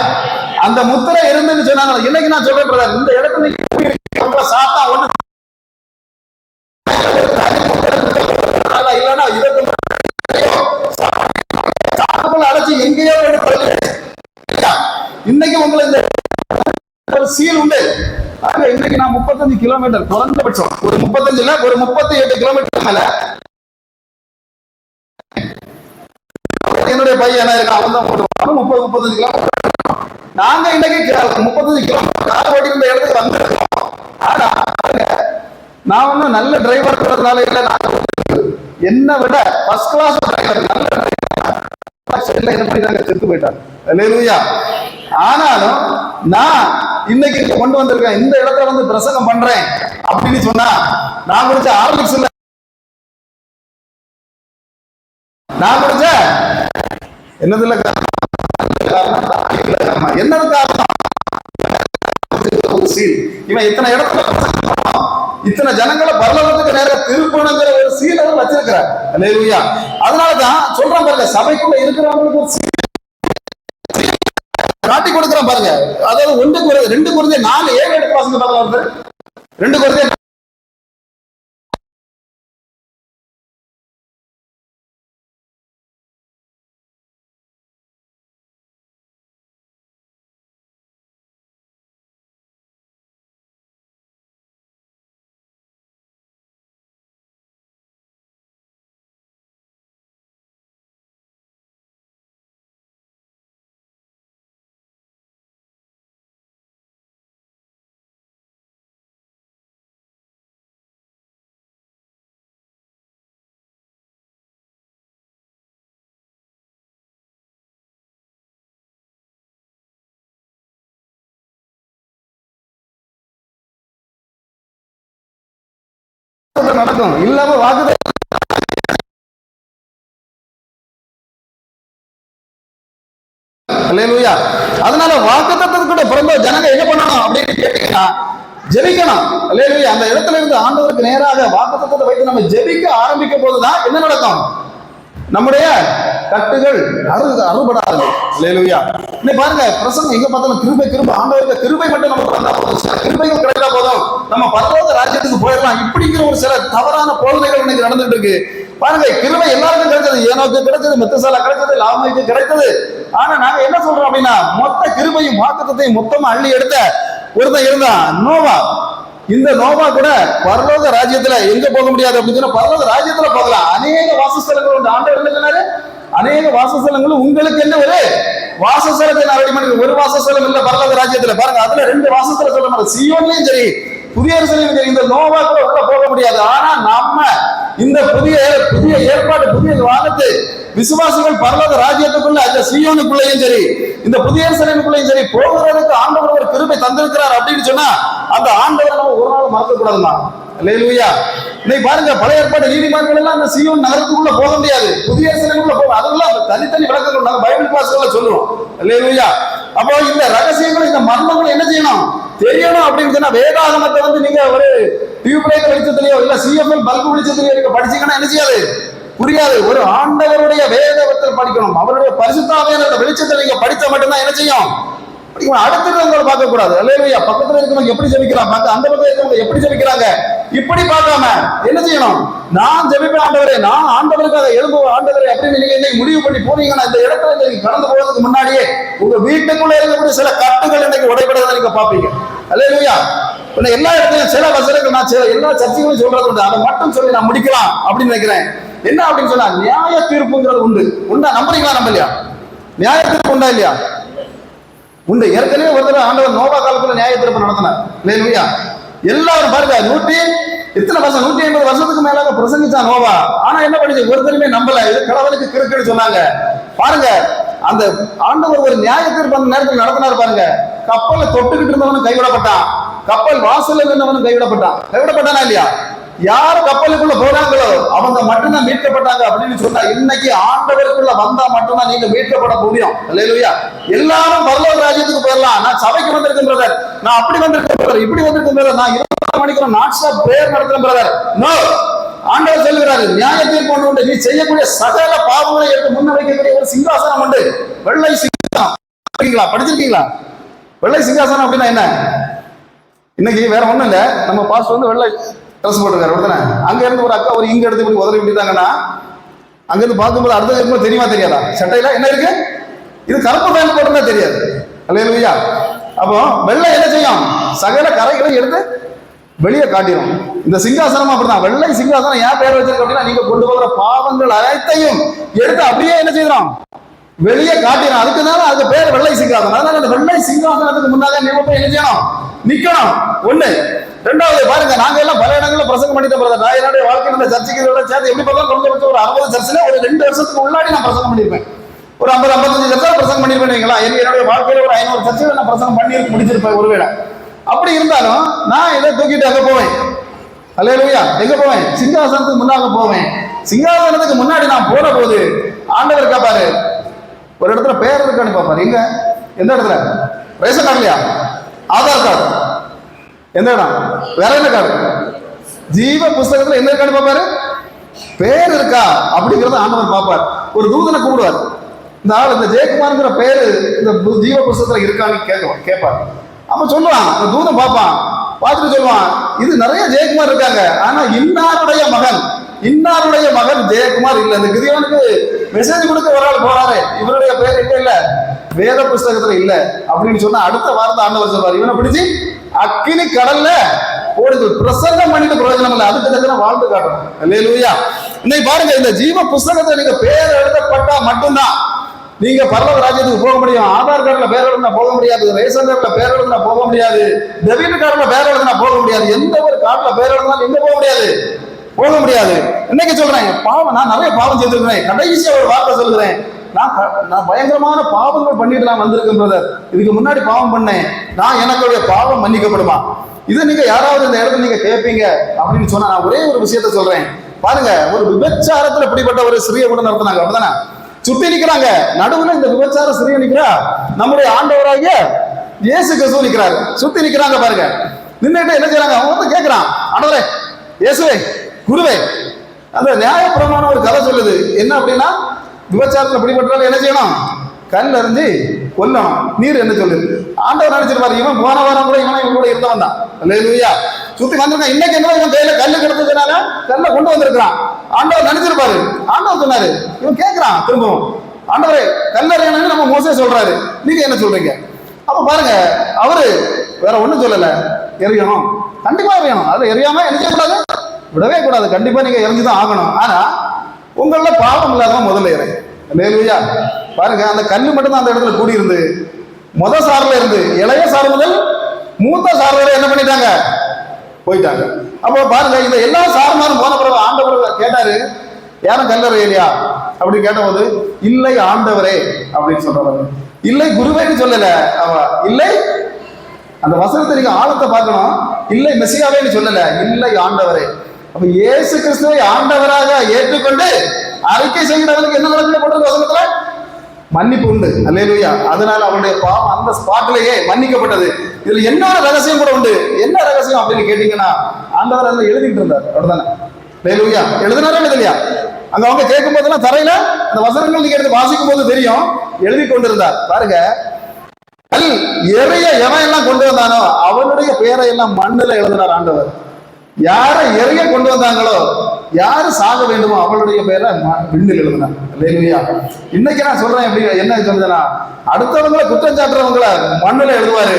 அந்த முத்திரை இருந்துன்னு சொன்னாங்க. இன்னைக்கு நான் சொல்றேன், இந்த இடத்துல சாத்தா ஒண்ணு இல்லைன்னா அடைச்சு எங்கேயோ இன்னைக்கு உங்களுக்கு இந்த ஒரு சீல் உண்டு. இன்னைக்கு நான் 35 கிலோமீட்டர் குறைந்தபட்சம், ஒரு 35 இல்ல, ஒரு 38 கிலோமீட்டர் மேல என்னுடைய பையன் என்ன இருக்கு, அவன் தான் 30-35 கிலோமீட்டர். நாங்க இன்னைக்கு 35 கிலோமீட்டர் கார் ஓட்டி இந்த இடத்துக்கு வந்திருக்கோம். ஆனா நான் ஒன்னும் நல்ல டிரைவர் இருக்கிறதுனால இல்ல, என்ன விட ஃபர்ஸ்ட் கிளாஸ் டிரைவர், நல்ல டிரைவர் செத்து போயிட்டார். அல்லேலூயா. ஆனாலும் நான் இன்னைக்கு கொண்டு வந்திருக்கேன், இந்த இடத்துல வந்து பிரசங்கம் பண்றேன் அப்படின்னு சொன்னா நான் குடிச்ச ஹார்லிக்ஸ் இல்ல, நான் குடிச்ச என்னதுல என்னது காரணம், இவன் இத்தனை இடத்துல இத்தனை ஜனங்களை பரலோகத்துக்கு நேர திருப்பணுங்கிற ஒரு சீல் அவர் வச்சிருக்கிறார். அல்லேலூயா. அதனாலதான் சொல்றான் பாருங்க, சபைக்குள்ள இருக்கிறவங்களுக்கு ஒரு சீல் காட்டி கொடுக்குறான் பாருங்க. அதாவது 2 குருந்தியர் 4:7 எடுத்து வாசிங்க பாருங்க. 2 குருந்தியர் நடக்கும் இல்லாம வாக்குதான். அல்லேலூயா. அதனால வாக்குத்தத்தத்துக்கு பிறந்த ஜனங்க என்ன பண்ணணும் அப்படின்னு கேட்டீங்கன்னா ஜெபிக்கணும். அல்லேலூயா. அந்த இடத்துல இருந்து ஆண்டவருக்கு நேராக வாக்குத்தத்தத்தை வைத்து நம்ம ஜெபிக்க ஆரம்பிக்க போதுதான் என்ன நடக்கும், நம்முடைய கட்டுகள் அறுபடாது. அல்லேலூயா. இன்னைக்கு பாருங்க, பிரசங்கம் எங்க பார்த்தாலும் கிருபை ஆண்டவருக்கு கிருபை மட்டும் நமக்கு வந்தா போதும், கிருபைகள் கிடைத்தா போதும், நம்ம பரலோக ராஜ்யத்துக்கு போயிடலாம். இப்படிங்கிற ஒரு சில தவறான போதனைகள் இன்னைக்கு நடந்துட்டு இருக்கு. பாருங்க, கிருபை எல்லாருக்கும் கிடைச்சது, ஏனோக்கு கிடைச்சது, மெத்தசாலா கிடைச்சது, லாமைக்கு கிடைச்சது. ஆனா நாங்க என்ன சொல்றோம் அப்படின்னா, மொத்த கிருபையும் வாக்குத்தத்தையும் மொத்தமா அள்ளி எடுத்த ஒருத்தன் இருந்தான், நோவா. இந்த நோவா கூட பரலோக ராஜ்யத்துல எங்க போக முடியாது அப்படின்னு சொன்னா பரலோக ராஜ்யத்துல போகலாம். அநேக வாசஸ்தலங்கள் உண்டு. ஆண்டவர் என்ன சொன்னாரு, அநேக வாசஸ்தலங்களும் உங்களுக்கு என்ன ஒரு வாசஸ்தலத்தை நான் ரெடி பண்ணி, ஒரு வாசஸ்தலம் இல்ல பரலோக ராஜ்யத்துல. பாருங்க, அதுல 2 வாசஸ்தலம் சொல்ல மாதிரி, சீயோன்லயும் சரி புதிய எருசலேமும் சரி. இந்த நோவா கூட உள்ள போக முடியாது. ஆனா நம்ம இந்த புதிய ஏற்பாடு, புதிய வானத்து விசுவாசிகள் பரலோக ராஜ்யத்துக்குள்ள, அந்த சீயோனுக்குள்ளேயும் சரி இந்த புதிய எருசலேமுக்குள்ளேயும் சரி போகிறதுக்கு ஆண்டவர் ஒரு கிருபை தந்திருக்கிறார் அப்படின்னு சொன்னா அந்த ஆண்டவரை நம்ம ஒரு நாள் மறக்க கூடாதுமா. அல்லேலூயா. இன்னைக்கு பாருங்க, பழைய ஏற்பாடு நீதிமான்கள் எல்லாம் அந்த சீயோன் நகரத்துக்குள்ள போக முடியாது, புதிய எருசலேமுக்குள்ள போக, அதெல்லாம் தனித்தனி விளக்கங்கள் நாங்க பைபிள் கிளாஸ்ல சொல்லுவோம். அல்லேலூயா. அப்போ இந்த ரகசியங்களும் இந்த மர்மங்களும் என்ன செய்யணும், தெரியணும் அப்படின்னு சொன்னா வேதாகமத்தை வந்து நீங்க ஒரு டியூப் லைட் வெளிச்சத்திலேயோ இல்ல சிஎஃப்எல் பல்பு வெளிச்சத்திலேயோ நீங்க படிச்சீங்கன்னா என்ன செய்யாது, புரியாது. ஒரு ஆண்டவருடைய வேதத்தில் படிக்கணும், அவருடைய பரிசுத்தாவியான வெளிச்சத்தை நீங்க படிச்சா மட்டும்தான் என்ன செய்யும், அடுத்தது உங்களை பார்க்க கூடாது. அல்லேலூயா. பக்கத்துல இருக்கவங்க எப்படி ஜெபிக்கிறாங்க, அந்த பக்கம் இருக்கவங்க எப்படி ஜெபிக்கிறாங்க, இப்படி பார்க்காம என்ன செய்யணும், நான் ஜெபிப்பேன் ஆண்டவரே, நான் ஆண்டவருக்காக எழும்புவேன் ஆண்டவரே அப்படின்னு நீங்க இன்னைக்கு முடிவு பண்ணி போனீங்கன்னா இந்த இடத்துல நீங்க கடந்து போறதுக்கு முன்னாடியே உங்க வீட்டுக்குள்ள இருக்கக்கூடிய சில கட்டுகள் இன்னைக்கு உடைபடுறதை நீங்க பாப்பீங்க. அல்லேலூயா. எல்லா இடத்துலயும் சில வசனங்கள் நான் எல்லா சர்ச்சைகளும் சொல்றது உண்டு, அதை மட்டும் சொல்லி நான் முடிக்கலாம் அப்படின்னு நினைக்கிறேன். என்ன அப்படின்னு சொன்னா, நியாய தீர்ப்புங்கிறது உண்டா, நம்புறீங்களா நம்பலையா? நியாய தீர்ப்பு உண்டா இல்லையா? உண்டு. ஏற்கனவே ஒரு தடவை ஆண்டவர் நோவா காலத்துல நியாய தீர்ப்பு நடத்தினார். எல்லாரும் பாருங்க, 180 வருஷத்துக்கு மேலாக பிரசங்கிச்சா நோவா. ஆனா நான் என்ன பண்ணிச்சு, ஒருத்தருமே நம்பல, இது கடவுளுக்கு கிறுக்குன்னு சொன்னாங்க. பாருங்க, அந்த ஆண்டவர் ஒரு நியாய தீர்ப்பு அந்த நேரத்தில் நடத்தினார் பாருங்க. கப்பலை தொட்டுக்கிட்டு இருந்தவனும் கைவிடப்பட்டான், கப்பல் வாசல்ல இருந்தவனும் கைவிடப்பட்டானா இல்லையா? யார் கப்பலுக்குள்ள போறாங்களோ அவங்க மட்டும்தான் மீட்கப்பட்டாங்க அப்படின்னு சொன்னா, இன்னைக்கு ஆண்டவருக்குள்ள வந்தா மட்டும்தான் நீங்க மீட்கப்பட முடியும். அல்லேலூயா. எல்லாரும் பரலோக ராஜ்யத்துக்கு போயிடலாம். நான் சபைக்கு வந்திருக்கேன் பிரதர், நான் அப்படி வந்திருக்கேன் பிரதர், இப்படி வந்திருக்கேன் பிரதர், நான் 24 மணிக்கு நான் ஸ்டாப் பிரேயர் நடத்துறேன் பிரதர். நோ, ஆண்டவர் சொல்லுகிறாரு, நியாய தீர்ப்பு ஒன்று உண்டு. நீ செய்யக்கூடிய சகல பாவங்களை எடுத்து முன்ன வைக்கக்கூடிய ஒரு சிங்காசனம் உண்டு, வெள்ளை சிங்காசனம். படிச்சிருக்கீங்களா? வெள்ளை சிங்காசனம் அப்படின்னா என்ன? இன்னைக்கு வேற ஒண்ணும் இல்ல, நம்ம பாஸ்டர் வந்து வெள்ளை ட்ரெஸ் போட்டுருக்காரு, அப்படித்தானே? அங்க இருந்து ஒரு அக்கா ஒரு இங்க எடுத்து இப்படி உதவி விட்டுட்டாங்கன்னா, அங்க இருந்து பார்க்கும்போது அடுத்தது இருக்கும்போது தெரியுமா தெரியாதா? சட்டையில என்ன இருக்கு? இது கருப்பு பேண்ட் போட்டுனா தெரியாது. அல்லேலூயா. அப்போ வெள்ளை என்ன செய்யும்? சகல கரைகளை எடுத்து வெளியே காட்டிடும். இந்த சிங்காசனம் அப்படிதான். வெள்ளை சிங்காசனம் ஏன் பேர் வச்சிருக்கு அப்படின்னா, நீங்க கொண்டு போகிற பாவங்கள் அனைத்தையும் எடுத்து அப்படியே என்ன செய்யறோம்? வெளியே காட்டிடும். அதுக்குனால அதுக்கு பேர் வெள்ளை சிங்காசனம். அதனால அந்த வெள்ளை சிங்காசனத்துக்கு முன்னாக நீங்க போய் என்ன செய்யணும்? நிக்கணும். ஒண்ணு. ரெண்டாவது பாருங்க, நாங்க எல்லாம் பல இடங்களில் பிரசங்கம் பண்ணிட்டு போறோம். நான் என்னுடைய வாழ்க்கையில் சர்ச்சைக்கு சேர்த்து எப்படி பார்த்தாலும் குறைஞ்சபட்சம் ஒரு 60 சர்ச்சில் ஒரு 2 வருஷத்துக்கு முன்னாடி நான் பிரசங்கம் பண்ணியிருப்பேன். ஒரு 50-55 சர்ச்சா பிரசங்கம் பண்ணியிருப்பேன். என்னுடைய வாழ்க்கையில ஒரு 500 சர்ச்சைகள் நான் பிரசங்கம் பண்ணி முடிச்சிருப்பேன் ஒருவேளை. அப்படி இருந்தாலும் நான் இதை தூக்கிட்டு அங்க போவேன். அல்லேலூயா. எங்க போவேன்? சிங்காசனத்துக்கு முன்னாக போவேன். சிங்காசனத்துக்கு முன்னாடி நான் போன போது ஆண்டவர் கேட்பாரு, ஒரு இடத்துல பேர் இருக்கான்னு பார்ப்பாரு. எங்க? எந்த இடத்துல? ரேஷன் கார்டு இல்லையா? ஆதார் கார்டு. எந்த இடம்? வேற என்ன கார்டு? ஜீவ புஸ்தகத்துல எந்த இருக்கான்னு பார்ப்பாரு. பேர் இருக்கா அப்படிங்கறத ஆண்டவர் பார்ப்பார். ஒரு தூதனை கூப்பிடுவார். இந்த ஆள், இந்த ஜெயக்குமார்ங்கிற பேரு இந்த ஜீவ புஸ்தகத்துல இருக்கான்னு கேட்பார். அப்ப சொல்லுவான், அந்த தூதன் பார்ப்பான், பார்த்துட்டு சொல்லுவான், இது நிறைய ஜெயக்குமார் இருக்காங்க, ஆனா இன்னாருடைய மகன் ஜெயக்குமார் இல்ல. இந்த கிதியோனுக்கு மெசேஜ் கொடுக்க ஒரு ஆள் போறாரு, இவருடைய பேர் எங்க இல்ல, வேத புஸ்தகத்துல இல்ல அப்படின்னு சொன்னா, அடுத்த வார்த்தை ஆண்டவர் சொல்வார், இவனை பிடிச்சி அக்கினி கடல்ல ஓடுது. பிரசங்கம் பண்ணிட்டு பிரயோஜனம் இல்லை, அதுக்கு தக்க வாழ்ந்து காட்டணும். அல்லேலூயா. இன்னைக்கு பாருங்க, இந்த ஜீவ புஸ்தகத்துல நீங்க பேர் எழுதப்பட்டா மட்டும்தான் நீங்க பரலோக ராஜ்யத்துக்கு போக முடியும். ஆதார் கார்டுல பேர் எழுதுனா போக முடியாது, ரேஷன் கார்டுல பேர் எழுதுனா போக முடியாது, டெபிட் கார்டுல பேர் எழுதுனா போக முடியாது, எந்த ஒரு கார்டுல பேர் எழுதினாலும் எங்க போக முடியாது. இன்னைக்கு சொல்றேன், பாவம், நான் நிறைய பாவம் செய்திருக்கிறேன். கடைசியா ஒரு வார்த்தை சொல்லுகிறேன், நான் பயங்கரமான பாவங்கள் பண்ணிட்டு நான் வந்திருக்கேன் பிரதர். இதுக்கு முன்னாடி பாவம் பண்ணேன், நான் எனக்குடைய பாவம் மன்னிக்கப்படுமா? இதை நீங்க யாராவது இந்த இடத்துல நீங்க கேட்பீங்க அப்படின்னு சொன்னா, நான் ஒரே ஒரு விஷயத்த சொல்றேன். பாருங்க, ஒரு விபச்சாரத்துல பிடிப்பட்ட ஒரு சிறிய கூட நடத்தினாங்க, அப்படிதானே? சுத்தி நிக்கிறாங்க, நடுவுல இந்த விபச்சார சிறிய நிக்கிறா, நம்முடைய ஆண்டவராகிய இயேசு கிறிஸ்து நிக்கிறாரு. சுத்தி நிக்கிறாங்க பாருங்க. நின்றுட்டு என்ன செய்யறாங்க? அவங்க வந்து கேட்கிறான், ஆண்டவரே, இயேசுவே, குருவே, அந்த நியாயப்பிரமாணம் ஒரு கதை சொல்லுது. என்ன அப்படின்னா, விபச்சாரத்தில் பிடிபட்டாலும் என்ன செய்யணும்? கல் அறிஞ்சு கொல்லணும். நீர் என்ன சொல்லுது? ஆண்டவர் நினைச்சிருப்பாரு, இவன் போன வாரம் கூட இவன் கூட இருந்தவன் தான். அல்லேலூயா. சுத்தி வந்திருக்கான். இன்னைக்கு என்ன, இவன் கையில கல்லு கிடந்ததுனால கல்ல கொண்டு வந்திருக்கிறான். ஆண்டவர் நினைச்சிருப்பாரு. ஆண்டவர் சொன்னாரு, இவன் கேட்கிறான் திரும்பவும், ஆண்டவரே, கல்லறையானு நம்ம மோசே சொல்றாரு, நீங்க என்ன சொல்றீங்க? அப்ப பாருங்க, அவரு வேற ஒண்ணும் சொல்லல, எரியணும், கண்டிப்பா எரியணும். அது எரியாம என்ன செய்யக்கூடாது? விடவே கூடாது. கண்டிப்பா நீங்க எரிஞ்சுதான் ஆகணும். ஆனா உங்கள பாவம் இல்லாதவன் முதல்ல இறை. அல்லேலூயா. பாருங்க, அந்த கல்லு மட்டும் தான் அந்த இடத்துல கூடியிருந்து, முத சார்ல இருந்து இளைய சார் முதல் மூத்த சார் வரை என்ன பண்ணிட்டாங்க? போயிட்டாங்க. அப்போ பாருங்க, இந்த எல்லா சார்மாரும் போன பிறகு ஆண்டவர் கேட்டாரு, யாரும் கல்லறை இல்லையா அப்படின்னு கேட்டபோது, இல்லை ஆண்டவரே அப்படின்னு சொல்றாரு. இல்லை குருவேன்னு சொல்லல, அவ இல்லை, அந்த வசனத்தை நீங்க ஆழத்தை பார்க்கணும். இல்லை மெசியாவேன்னு சொல்லல, இல்லை ஆண்டவரே. அப்ப இயேசு கிறிஸ்துவை ஆண்டவராக ஏற்றுக்கொண்டு அறிக்கை செய்கிறவனுக்கு என்ன நடக்குது போட்டு வசனத்துல? மன்னிப்பு உண்டு. அல்லேலூயா. அதனால அவனுடைய பாவம் அந்த ஸ்பாட்லயே மன்னிக்கப்பட்டது. இதுல என்ன ரகசியம் கூட உண்டு. என்ன ரகசியம் அப்படின்னு கேட்டீங்கன்னா, ஆண்டவர் அதுல எழுதிட்டு இருந்தார், அப்படிதானே? அல்லேலூயா. எழுதினாரா இல்லையா? அங்க அவங்க கேட்கும் போதெல்லாம் தரையில அந்த வசனங்கள் நீங்க எடுத்து வாசிக்கும் போது தெரியும், எழுதி கொண்டிருந்தார். பாருங்க, கல் எறைய எவன் எல்லாம் கொண்டு வந்தானோ அவனுடைய பேரை எல்லாம் மண்ணுல எழுதினார் ஆண்டவர். யாரை எறைய கொண்டு வந்தாங்களோ, யாரு சாக வேண்டுமோ அவளுடைய பேரை விண்ணில் எழுதினார். அல்லேலூயா. இன்னைக்கு நான் சொல்றேன், எப்படி என்ன சொல்றேன்னா, அடுத்தவங்களை குற்றம் சாட்டுறவங்களை மண்ணுல எழுதுவாரு.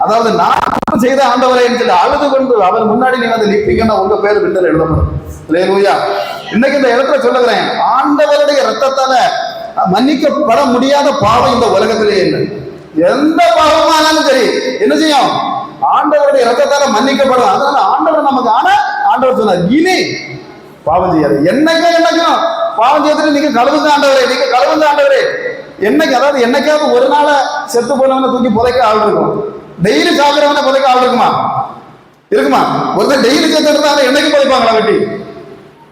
அதாவது நான் செய்த ஆண்டவரை சொல்லி அழுது கொண்டு அவர் முன்னாடி நீ வந்து நிற்பீங்கன்னா உங்க பேர் விண்ணில் எழுதப்படும். அல்லேலூயா. இன்னைக்கு இந்த இடத்துல சொல்லுகிறேன், ஆண்டவருடைய ரத்தத்தால மன்னிக்கப்பட முடியாத பாவம் இந்த உலகத்திலே இல்லை. எந்த பாவமானாலும் சரி என்ன செய்யும்? ஆண்டவருடைய ரத்தத்தால மன்னிக்கப்படும். அதனால ஆண்டவர் நமக்கு, ஆனா ஆண்டவர் சொன்னார், இனி பாவம் செய்யாது. என்னைக்கும் பாவம் செய்யறது நீங்க கழுவுங்க ஆண்டவரே, நீங்க கழுவுங்க ஆண்டவரே. என்னைக்கு, அதாவது என்னைக்காவது ஒரு நாள செத்து போனவனை தூக்கி புதைக்க ஆள் இருக்கும். டெய்லி சாப்பிடுறவனை புதைக்க ஆள் இருக்குமா? இருக்குமா? ஒருத்தர் டெய்லி செத்து இருந்தாலும் என்னைக்கு புதைப்பாங்களா வெட்டி?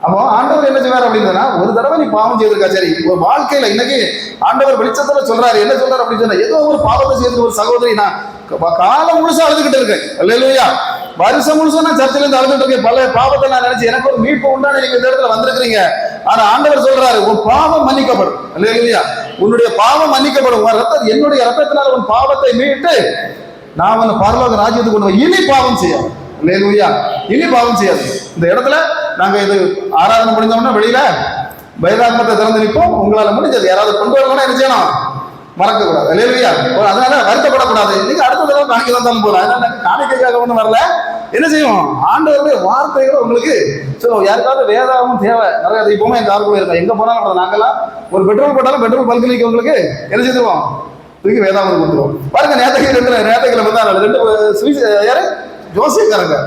அப்போ ஆண்டவர் என்ன செய்வார் அப்படின்னா, ஒரு தடவை நீ பாவம் செய்திருக்கா சரி, ஒரு வாழ்க்கையில இன்னைக்கு ஆண்டவர் வெளிச்சத்துல சொல்றாரு. என்ன சொல்றாரு அப்படின்னு சொன்னா, ஏதோ ஒரு பாவத்தை செய்து ஒரு சகோதரி நான் காலம் முழுசா அழுதுகிட்டு இருக்கேன், அல்லேலூயா, வருஷம் முழுசும் நான் சர்ச்சில இருந்து அழுதுட்டு இருக்கேன், பல பாவத்தை நான் நினைச்சு எனக்கு ஒரு மீட்பு உண்டான நீங்க இந்த இடத்துல வந்திருக்கிறீங்க. ஆனா ஆண்டவர் சொல்றாரு, உன் பாவம் மன்னிக்கப்படும், அல்லேலூயா, உன்னுடைய பாவம் மன்னிக்கப்படும், உன் ரத்தம், என்னுடைய ரத்தத்தினால உன் பாவத்தை மீட்டு நான் உன்னை பரலோக ராஜ்யத்துக்கு கொண்டு இனி பாவம் செய்யாது, அல்லேலூயா, இனி பாவம் செய்யாது. இந்த இடத்துல நாங்க இது ஆராதனை முடிஞ்சோம்னா வெளியில பைராத்மத்தை திறந்து நிற்போம். உங்களால முடிஞ்சது யாராவது கொண்டு வரணும்னா என்ன செய்யணும்? மறக்க கூடாது, அல்லேலூயா. அதனால வருத்தப்படக்கூடாது. நீங்க அடுத்த தடவை காணிக்கை வந்தாலும் போல, அதனால காணிக்கைக்காக ஒன்றும் வரல. என்ன செய்யும்? ஆண்டவருடைய வார்த்தைகளை உங்களுக்கு சொல்லுவோம். யாருக்காவது வேதாவும் தேவை நிறைய, அது இப்பவுமே எங்க ஆளுக்குள்ள இருக்கா, எங்க போனாலும் நாங்கெல்லாம் ஒரு பெட்ரோல் போட்டாலும் பெட்ரோல் பல்கலைக்கு உங்களுக்கு என்ன செய்துருவோம்? தூக்கி வேதாவும் கொடுத்துருவோம். பாருங்க, நேரத்தைகளை வந்து ரெண்டு யாரு ஜோசியக்காரங்க